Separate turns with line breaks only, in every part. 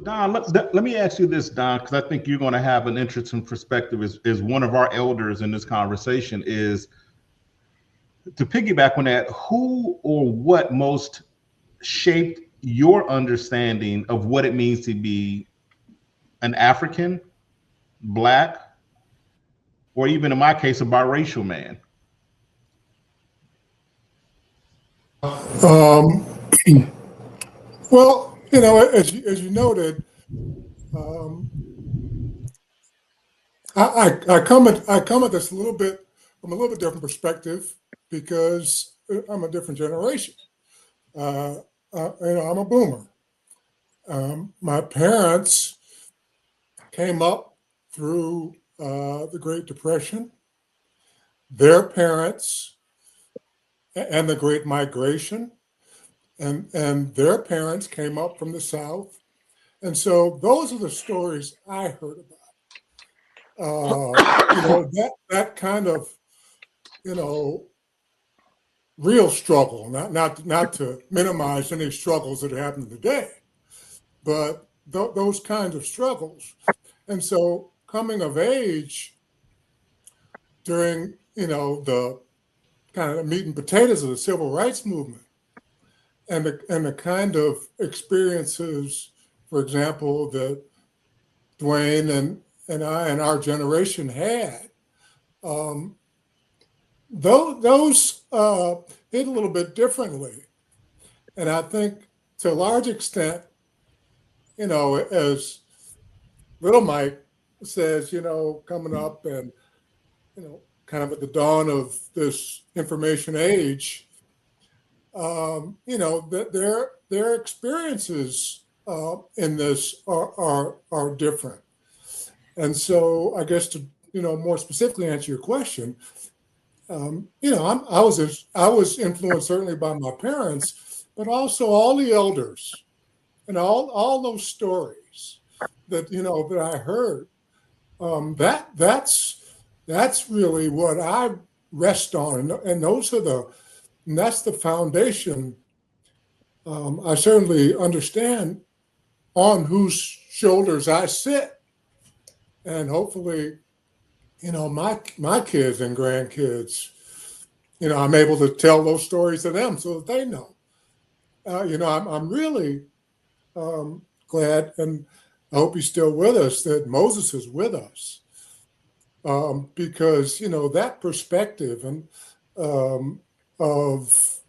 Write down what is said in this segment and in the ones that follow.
Don, let me ask you this, Don, because I think you're going to have an interesting perspective as one of our elders in this conversation. Is to piggyback on that, who or what most shaped your understanding of what it means to be an African, Black, or even in my case, a biracial man?
Um, well, as you noted, um, I come at this a little bit from a little bit different perspective because I'm a different generation. Uh, I'm a boomer. My parents came up through the Great Depression. Their parents and the Great Migration, and their parents came up from the South. And so those are the stories I heard about. That kind of, you know, real struggle, not to minimize any struggles that happen today, but those kinds of struggles. And so coming of age during, the kind of meat and potatoes of the civil rights movement and the kind of experiences, for example, that Dwayne and I and our generation had, um, those hit a little bit differently. And I think to a large extent, as little Mike says, coming up and, kind of at the dawn of this information age, that their experiences in this are different. And so I guess to, more specifically answer your question, I was influenced certainly by my parents, but also all the elders and all those stories that I heard. That's really what I rest on, and that's the foundation. I certainly understand on whose shoulders I sit, and hopefully, my kids and grandkids, I'm able to tell those stories to them so that they know. I'm really glad, and I hope he's still with us, that Moses is with us, because that perspective and of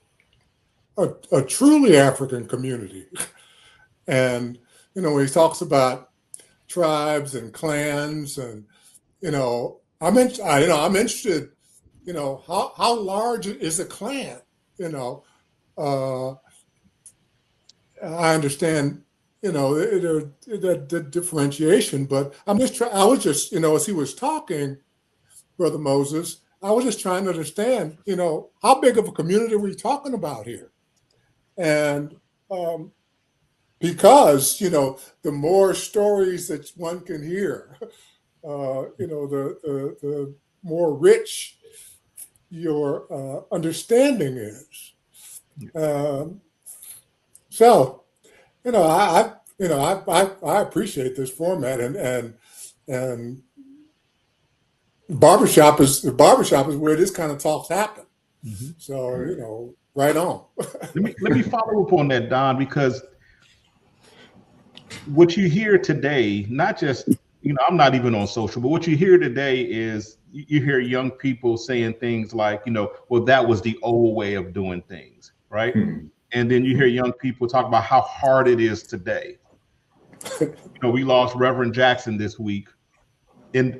a truly African community, and when he talks about tribes and clans, and I'm interested, how large is a clan? Uh, I understand, the differentiation, but I was just, as he was talking, Brother Moses, I was just trying to understand, how big of a community are we talking about here? And because, the more stories that one can hear, the more rich your understanding is. So, I appreciate this format, and barbershop is where this kind of talks happen.
Mm-hmm.
So, right on.
let me follow up on that, Don, because what you hear today, not just, I'm not even on social, but what you hear today is you hear young people saying things like, well, that was the old way of doing things, right? Mm-hmm. And then you hear young people talk about how hard it is today. We lost Reverend Jackson this week. And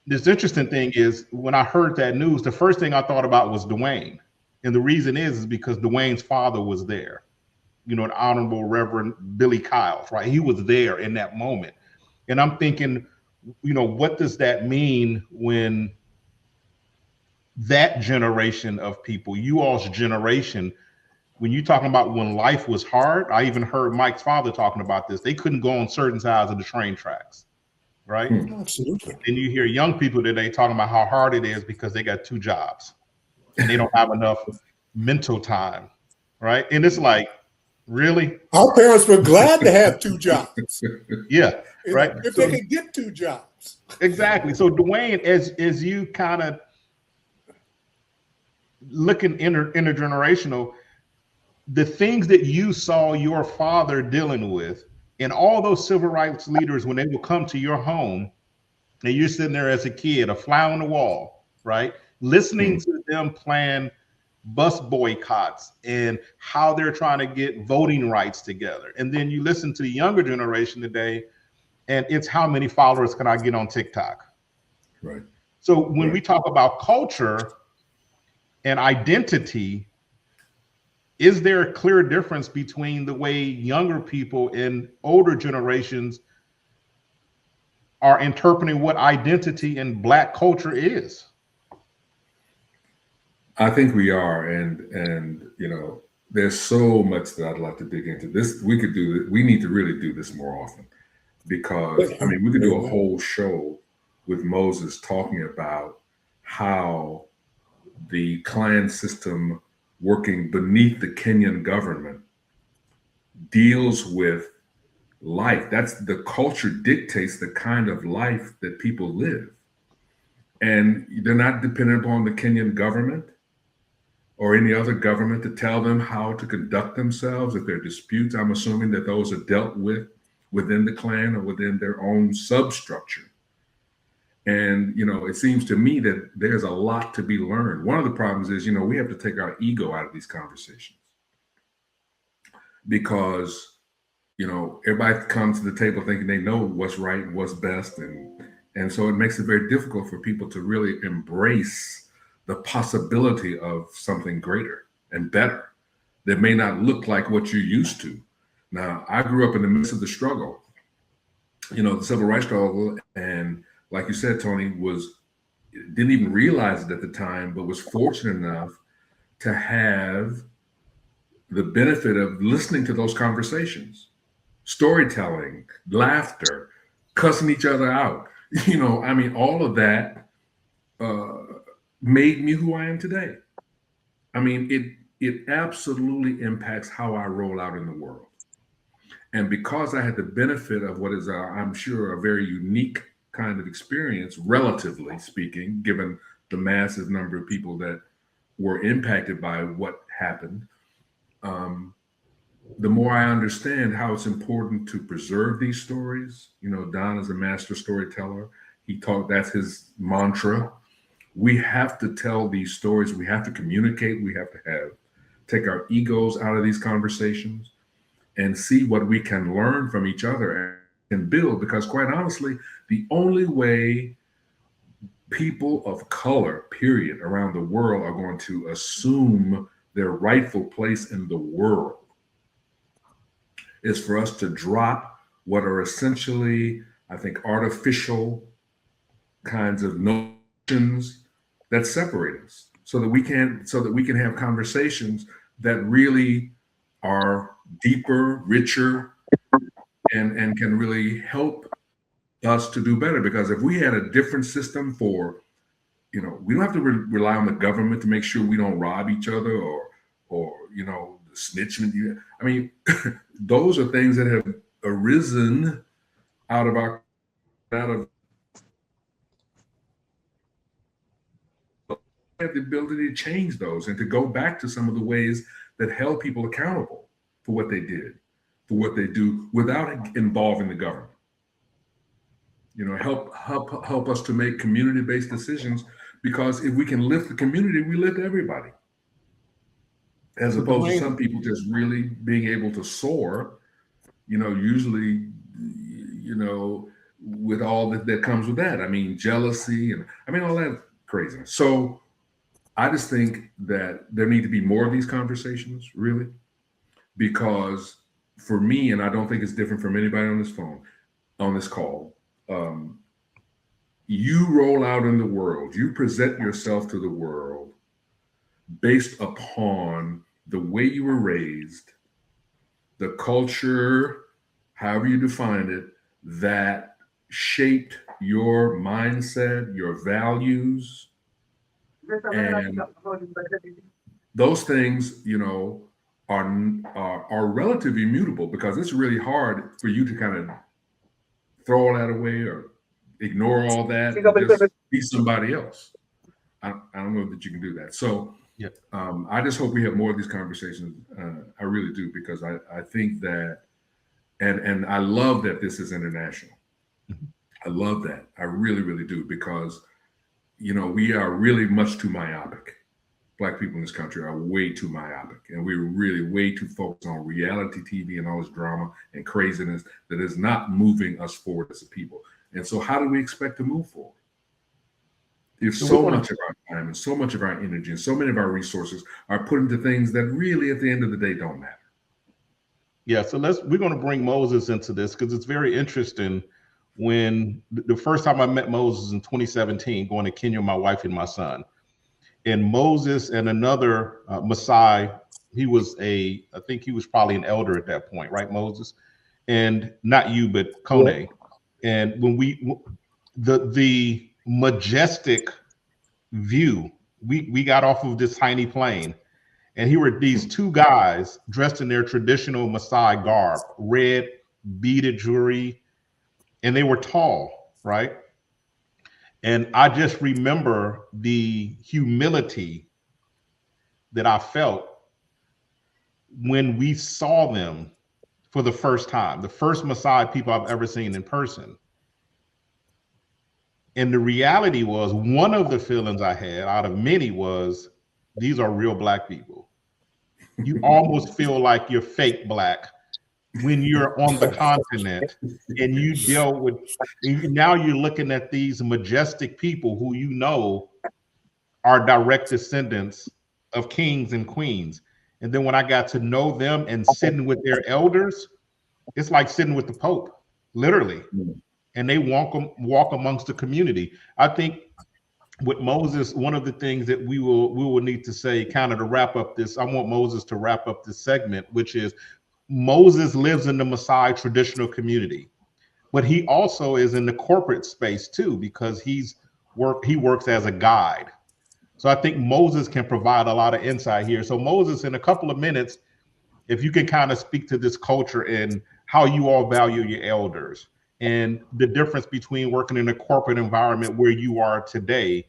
this interesting thing is, when I heard that news, the first thing I thought about was Dwayne. And the reason is because Dwayne's father was there, an Honorable Reverend Billy Kyles, right? He was there in that moment. And I'm thinking, what does that mean when that generation of people, you all's generation, when you're talking about when life was hard, I even heard Mike's father talking about this. They couldn't go on certain sides of the train tracks, right?
Absolutely.
And you hear young people today talking about how hard it is because they got 2 jobs and they don't have enough mental time, right? And it's like, Really?
Our parents were glad to have two jobs.
Yeah, right.
If they could get two jobs.
Exactly. So Dwayne, as you kind of looking intergenerational, the things that you saw your father dealing with, and all those civil rights leaders when they will come to your home, and you're sitting there as a kid, a fly on the wall, right? Listening to them plan bus boycotts and how they're trying to get voting rights together. And then you listen to the younger generation today, and it's how many followers can I get on TikTok?
Right.
So when we talk about culture and identity, is there a clear difference between the way younger people and older generations are interpreting what identity and Black culture is?
I think we are, and you know, there's so much that I'd like to dig into. This we could do. We need to really do this more often, because I mean, we could do a whole show with Moses talking about how the clan system working beneath the Kenyan government deals with life. That's the culture dictates the kind of life that people live. And they're not dependent upon the Kenyan government or any other government to tell them how to conduct themselves. If there are disputes, I'm assuming that those are dealt with within the clan or within their own substructure. And, you know, it seems to me that there's a lot to be learned. One of the problems is, you know, we have to take our ego out of these conversations, because, you know, everybody comes to the table thinking they know what's right and what's best. And so it makes it very difficult for people to really embrace the possibility of something greater and better that may not look like what you're used to. Now, I grew up in the midst of the struggle, you know, the civil rights struggle. And like you said, Tony, didn't even realize it at the time, but was fortunate enough to have the benefit of listening to those conversations, storytelling, laughter, cussing each other out. You know, I mean, all of that made me who I am today. I mean, it absolutely impacts how I roll out in the world. And because I had the benefit of what is, I'm sure, a very unique kind of experience, relatively speaking, given the massive number of people that were impacted by what happened, the more I understand how it's important to preserve these stories. You know, Don is a master storyteller. That's his mantra. We have to tell these stories. We have to communicate. We have to take our egos out of these conversations and see what we can learn from each other and build. Because quite honestly, the only way people of color, period, around the world are going to assume their rightful place in the world is for us to drop what are essentially, I think, artificial kinds of notions that separate us, so that we can have conversations that really are deeper, richer, and can really help us to do better. Because if we had a different system for, you know, we don't have to rely on the government to make sure we don't rob each other or you know, snitching. I mean, those are things that have arisen out of have the ability to change those and to go back to some of the ways that held people accountable for what they did, for what they do, without involving the government. You know, help us to make community-based decisions, because if we can lift the community, we lift everybody. As opposed to some people just really being able to soar, you know, usually, you know, with all that comes with that. I mean, jealousy and I mean, all that craziness. So I just think that there need to be more of these conversations, really, because for me, and I don't think it's different from anybody on this call, you roll out in the world, you present yourself to the world based upon the way you were raised, the culture, however you define it, that shaped your mindset, your values. And those things, you know, are relatively immutable, because it's really hard for you to kind of throw all that away or ignore all that and just be somebody else. I don't know that you can do that. So I just hope we have more of these conversations. I really do, because I think that, and I love that this is international. I love that. I really, really do, because, you know, we are really much too myopic. Black people in this country are way too myopic, and we're really way too focused on reality TV and all this drama and craziness that is not moving us forward as a people. And so how do we expect to move forward if so much of our time and so much of our energy and so many of our resources are put into things that really at the end of the day don't matter?
Yeah, so we're going to bring Moses into this, because it's very interesting. When the first time I met Moses in 2017, going to Kenya, my wife and my son, and Moses and another Maasai, I think he was probably an elder at that point, right, Moses? And not you, but Cont'd. And when the majestic view, we got off of this tiny plane, and here were these two guys dressed in their traditional Maasai garb, red beaded jewelry, and they were tall, right? And I just remember the humility that I felt when we saw them for the first time, the first Maasai people I've ever seen in person. And the reality was, one of the feelings I had out of many was, these are real Black people. You almost feel like you're fake Black when you're on the continent and you deal with, now you're looking at these majestic people who you know are direct descendants of kings and queens. And then when I got to know them and sitting with their elders, it's like sitting with the Pope, literally. And they walk amongst the community. I think with Moses, one of the things that we will need to say, kind of to wrap up this, I want Moses to wrap up this segment, which is, Moses lives in the Maasai traditional community, but he also is in the corporate space too, because he works as a guide. So I think Moses can provide a lot of insight here. So Moses, in a couple of minutes, if you can kind of speak to this culture and how you all value your elders and the difference between working in a corporate environment where you are today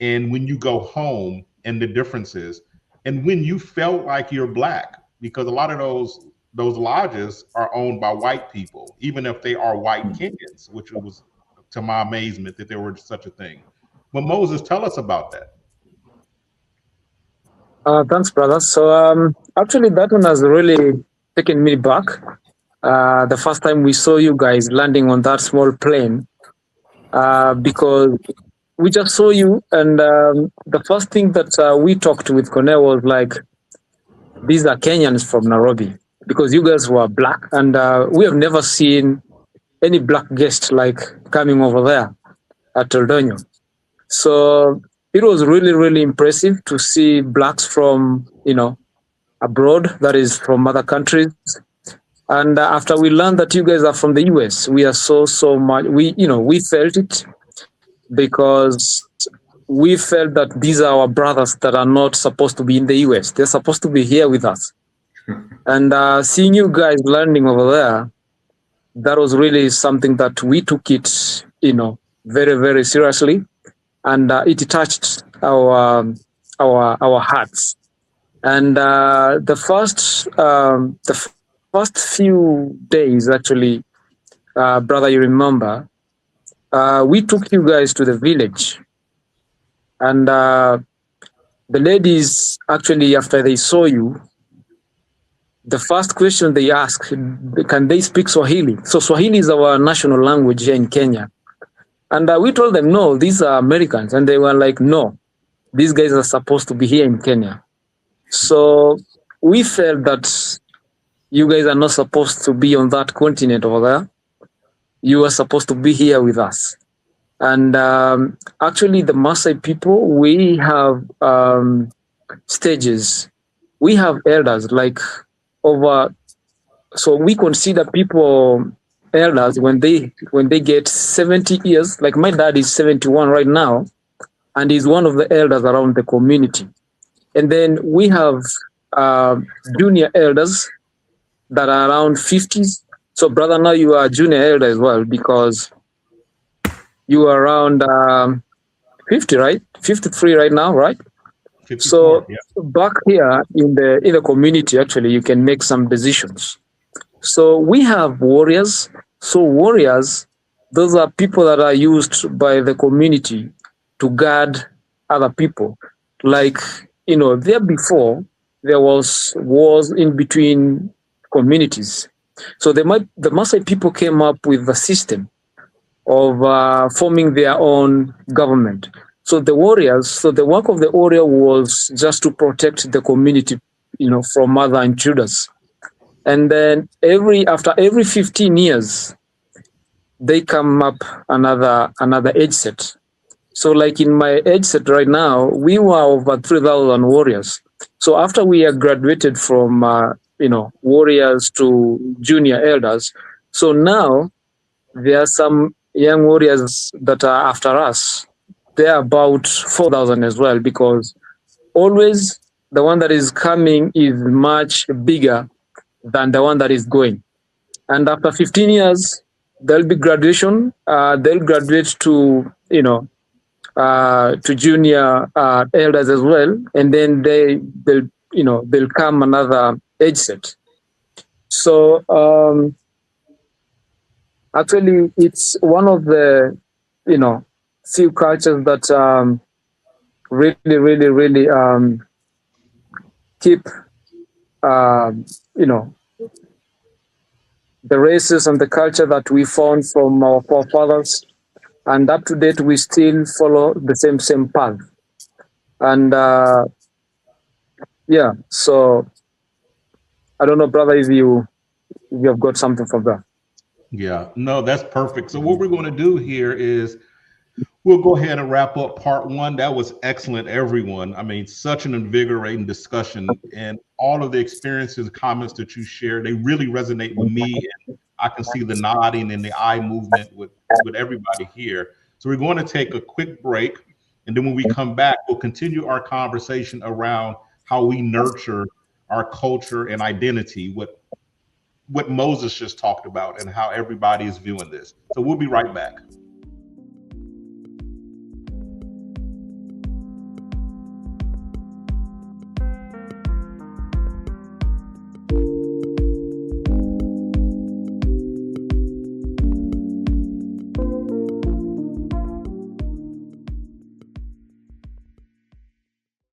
and when you go home, and the differences, and when you felt like you're Black, because a lot of those lodges are owned by white people, even if they are white Kenyans, which was, to my amazement, that there were such a thing. But Moses, tell us about that.
Thanks, brother. So actually, that one has really taken me back. The first time we saw you guys landing on that small plane, because we just saw you, and the first thing that we talked with Cont'd was like, these are Kenyans from Nairobi, because you guys were Black, and we have never seen any Black guest like coming over there at Eldonyo. So it was really, really impressive to see Blacks from, abroad, that is from other countries. And after we learned that you guys are from the US, we are so much, we felt it, because we felt that these are our brothers that are not supposed to be in the US. They're supposed to be here with us. And seeing you guys landing over there, that was really something that we took it, very, very seriously. And it touched our hearts. And the first few days, actually, brother, you remember, we took you guys to the village. And the ladies, actually, after they saw you, the first question they asked, can they speak Swahili? So Swahili is our national language here in Kenya. And we told them, no, these are Americans. And they were like, no, these guys are supposed to be here in Kenya. So we felt that you guys are not supposed to be on that continent over there. You are supposed to be here with us. And actually, the Maasai people, we have stages. We have elders like over. So we consider people elders when they get 70 years. Like my dad is 71 right now, and he's one of the elders around the community. And then we have uh, junior elders that are around 50s. So, brother, now you are a junior elder as well because you are around 50, right? 53 right now, right?
54,
so
yeah.
back here in the community, actually, you can make some decisions. So we have warriors. So warriors, those are people that are used by the community to guard other people. Like, there before, there was wars in between communities. So the Maasai people came up with a system of forming their own government. So the work of the warrior was just to protect the community, from other intruders. And then after every 15 years, they come up another age set. So like in my age set right now, we were over 3,000 warriors. So after we are graduated from warriors to junior elders, so now there are some young warriors that are after us. They are about 4,000 as well, because always the one that is coming is much bigger than the one that is going. And after 15 years, there'll be graduation. They'll graduate to junior elders as well, and then they'll come another age set. So actually, it's one of the few cultures that really, really, really keep the races and the culture that we found from our forefathers, and up to date we still follow the same path. And so I don't know, brother, if you have got something from that.
Yeah, no, that's perfect. So what we're going to do here is we'll go ahead and wrap up part one. That was excellent, everyone. I mean, such an invigorating discussion, and all of the experiences, comments that you shared, they really resonate with me. And I can see the nodding and the eye movement with everybody here. So we're going to take a quick break. And then when we come back, we'll continue our conversation around how we nurture our culture and identity, what Moses just talked about, and how everybody is viewing this. So we'll be right back.